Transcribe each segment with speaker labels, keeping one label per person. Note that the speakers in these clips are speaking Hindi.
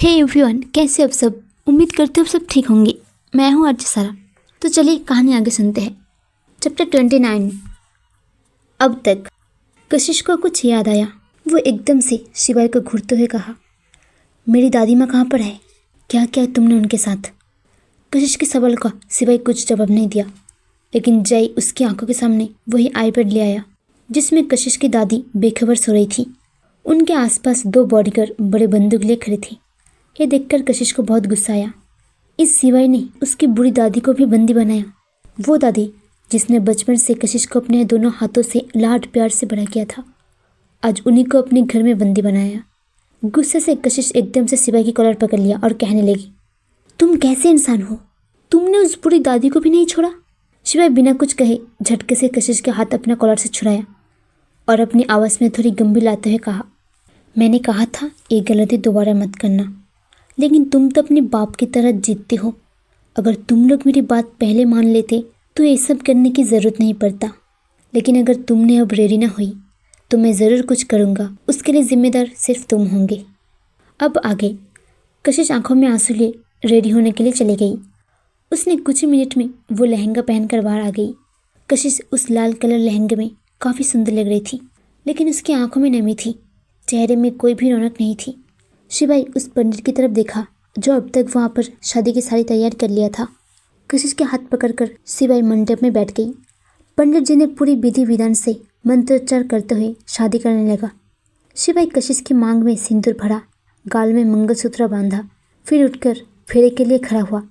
Speaker 1: हे एवरीवन, कैसे आप सब। उम्मीद करते हो सब ठीक होंगे। मैं हूँ अर्ज सारा। तो चलिए कहानी आगे सुनते हैं। चैप्टर 29। अब तक कशिश को कुछ याद आया। वो एकदम से शिवाय को घूरते हुए कहा, मेरी दादी माँ कहाँ पर है? क्या क्या तुमने उनके साथ? कशिश के सवाल का शिवाय कुछ जवाब नहीं दिया, लेकिन जय उसकी आंखों के सामने वही आईपैड ले आया जिसमें कशिश की दादी बेखबर सो रही थी। उनके आसपास 2 बॉडीगार्ड बड़े बंदूक लिए खड़े थे। ये देखकर कशिश को बहुत गुस्सा आया। इस शिवाय ने उसकी बुरी दादी को भी बंदी बनाया। वो दादी जिसने बचपन से कशिश को अपने दोनों हाथों से लाड प्यार से बड़ा किया था, आज उन्हीं को अपने घर में बंदी बनाया। गुस्से से कशिश एकदम से शिवाय की कॉलर पकड़ लिया और कहने लगी, तुम कैसे इंसान हो? तुमने उस बुरी दादी को भी नहीं छोड़ा? शिवाय बिना कुछ कहे झटके से कशिश के हाथ अपना कॉलर से छुड़ाया और अपनी आवाज़ में थोड़ी गंभीर लाते हुए कहा, मैंने कहा था ये गलती दोबारा मत करना, लेकिन तुम तो अपने बाप की तरह जीतते हो। अगर तुम लोग मेरी बात पहले मान लेते तो ये सब करने की ज़रूरत नहीं पड़ता। लेकिन अगर तुमने अब रेडी ना हुई तो मैं ज़रूर कुछ करूँगा। उसके लिए जिम्मेदार सिर्फ तुम होंगे। अब आगे। कशिश आंखों में आंसू लिए रेडी होने के लिए चली गई। उसने कुछ ही मिनट में वो लहंगा पहनकर बाहर आ गई। कशिश उस लाल कलर लहंगे में काफ़ी सुंदर लग रही थी, लेकिन उसकी आंखों में नमी थी, चेहरे में कोई भी रौनक नहीं थी। शिवाय उस पंडित की तरफ देखा जो अब तक वहाँ पर शादी की सारी तैयार कर लिया था। कशिश के हाथ पकड़कर शिवाय मंडप में बैठ गई। पंडित जी ने पूरी विधि विधान से मंत्रोच्चार करते हुए शादी करने लगा। शिवाय कशिश की मांग में सिंदूर भरा, गाल में मंगलसूत्र बांधा, फिर उठकर फेरे के लिए खड़ा हुआ।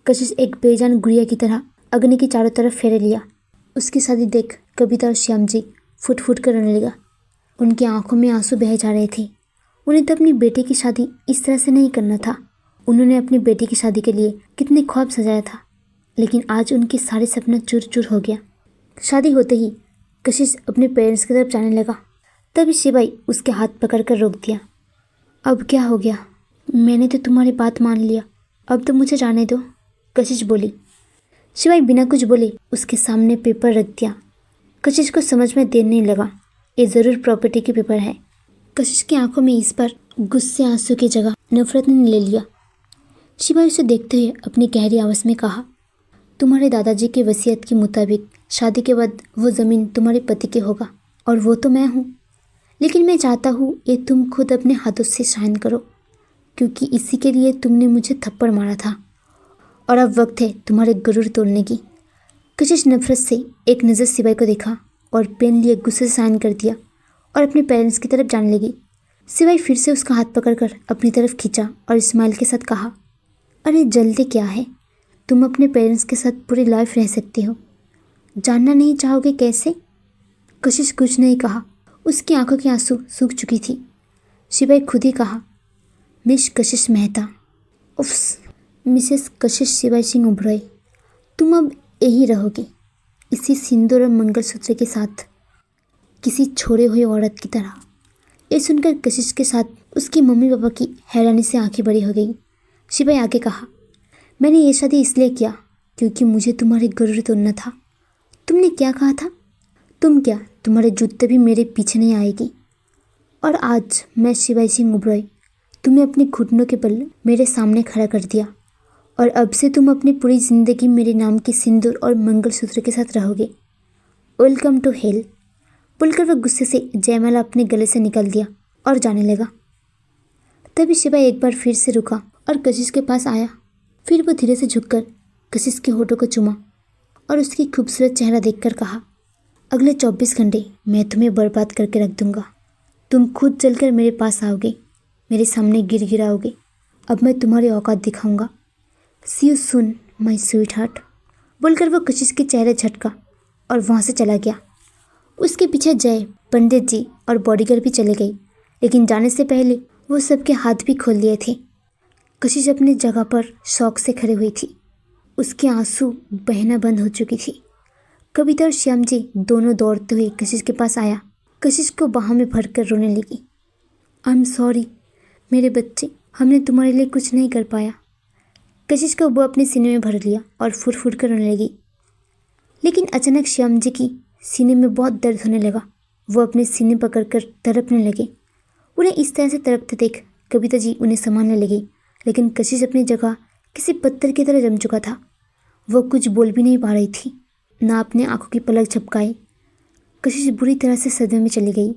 Speaker 1: कशिश एक बेजान गुड़िया की तरह अग्नि की चारों तरफ फेरे लिया। उसकी शादी देख कविता और श्याम जी फुट फुट कर रोने लगा। उनकी आंखों में आंसू बह जा रहे थे। उन्हें तो अपनी बेटी की शादी इस तरह से नहीं करना था। उन्होंने अपनी बेटी की शादी के लिए कितने ख्वाब सजाया था, लेकिन आज उनके सारे सपना चूर चूर हो गया। शादी होते ही कशिश अपने पेरेंट्स की तरफ जाने लगा। तभी शिवाय उसके हाथ पकड़कर रोक दिया। अब क्या हो गया? मैंने तो तुम्हारी बात मान लिया, अब तो मुझे जाने दो, कशिश बोली। शिवाय बिना कुछ बोले उसके सामने पेपर रख दिया। कशिश को समझ में देर नहीं लगा, ये ज़रूर प्रॉपर्टी के पेपर है। कशिश की आंखों में इस पर गुस्से आंसू की जगह नफरत ने ले लिया। शिवाय उसे देखते हुए अपनी गहरी आवाज़ में कहा, तुम्हारे दादाजी की वसीयत के मुताबिक शादी के बाद वो ज़मीन तुम्हारे पति के होगा और वो तो मैं हूँ। लेकिन मैं चाहता हूँ ये तुम खुद अपने हाथों से साइन करो, क्योंकि इसी के लिए तुमने मुझे थप्पड़ मारा था और अब वक्त है तुम्हारे गुरूर तोड़ने की। कशिश नफरत से एक नज़र शिवाय को देखा और पेन लिए गुस्से से साइन कर दिया और अपने पेरेंट्स की तरफ जाने लगी। शिवाय फिर से उसका हाथ पकड़कर अपनी तरफ खींचा और स्माइल के साथ कहा, अरे जल्दी क्या है? तुम अपने पेरेंट्स के साथ पूरी लाइफ रह सकती हो। जानना नहीं चाहोगे कैसे? कशिश कुछ नहीं कहा। उसकी आंखों के आंसू सूख चुकी थी। शिवाय खुद ही कहा, मिस कशिश मेहता, उफ्स, मिसेस कशिश शिवाय सिंह उबराय, तुम अब यहीं रहोगी, इसी सिंदूर और मंगलसूत्र के साथ, किसी छोड़े हुए औरत की तरह। ये सुनकर कशिश के साथ उसकी मम्मी पापा की हैरानी से आंखें बड़ी हो गई। शिवाय आगे कहा, मैंने ये शादी इसलिए किया क्योंकि मुझे तुम्हारे गुरूर तोड़ना था। तुमने क्या कहा था? तुम क्या, तुम्हारे जूते भी मेरे पीछे नहीं आएगी। और आज मैं शिवाय सिंह उबराय तुम्हें अपने घुटनों के बल मेरे सामने खड़ा कर दिया और अब से तुम अपनी पूरी ज़िंदगी मेरे नाम के सिंदूर और मंगलसूत्र के साथ रहोगे। वेलकम टू हेल, बोलकर वह गुस्से से जयमाला अपने गले से निकाल दिया और जाने लगा। तभी शिवाय एक बार फिर से रुका और कशिश के पास आया। फिर वो धीरे से झुककर कशिश के होठों को चूमा और उसकी खूबसूरत चेहरा देखकर कहा, अगले 24 घंटे मैं तुम्हें बर्बाद करके रख दूंगा। तुम खुद चलकर मेरे पास आओगे, मेरे सामने गिर गिराओगे। अब मैं तुम्हारी औकात दिखाऊंगा। See you soon my sweetheart, बोलकर वो कशिश के चेहरे झटका और वहाँ से चला गया। उसके पीछे जय, पंडित जी और बॉडीगार्ड भी चले गए, लेकिन जाने से पहले वो सबके हाथ भी खोल लिए थे। कशिश अपनी जगह पर शौक से खड़ी हुई थी। उसके आंसू बहना बंद हो चुकी थी। कविता और श्याम जी दोनों दौड़ते हुए कशिश के पास आया। कशिश को बाहों में भरकर रोने लगी। आई एम सॉरी मेरे बच्चे, हमने तुम्हारे लिए कुछ नहीं कर पाया। कशिश को वो अपने सीने में भर लिया और फुट फुट कर रोने लगी। लेकिन अचानक श्याम जी की सीने में बहुत दर्द होने लगा। वो अपने सीने पकड़कर तड़पने लगे। उन्हें इस तरह से तड़पते देख कविता जी उन्हें संभालने लगी, लेकिन कशिश अपनी जगह किसी पत्थर की तरह जम चुका था। वो कुछ बोल भी नहीं पा रही थी, ना अपने आंखों की पलक झपकाए। कशिश बुरी तरह से सदमे में चली गई।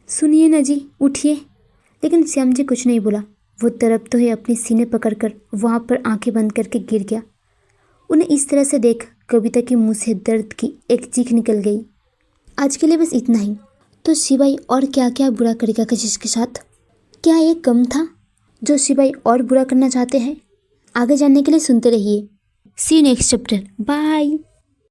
Speaker 1: सुनिए ना जी, उठिए। लेकिन श्याम जी कुछ नहीं बोला। वो तड़पते हुए अपनी सीने पकड़कर वहाँ पर आंखें बंद करके गिर गया। उन्हें इस तरह से देख कविता के मुंह से दर्द की एक चीख निकल गई। आज के लिए बस इतना ही। तो शिवाई और क्या क्या बुरा करेगा कशिश के साथ? क्या ये कम था जो शिवाई और बुरा करना चाहते हैं? आगे जानने के लिए सुनते रहिए। सी यू नेक्स्ट चैप्टर। बाय।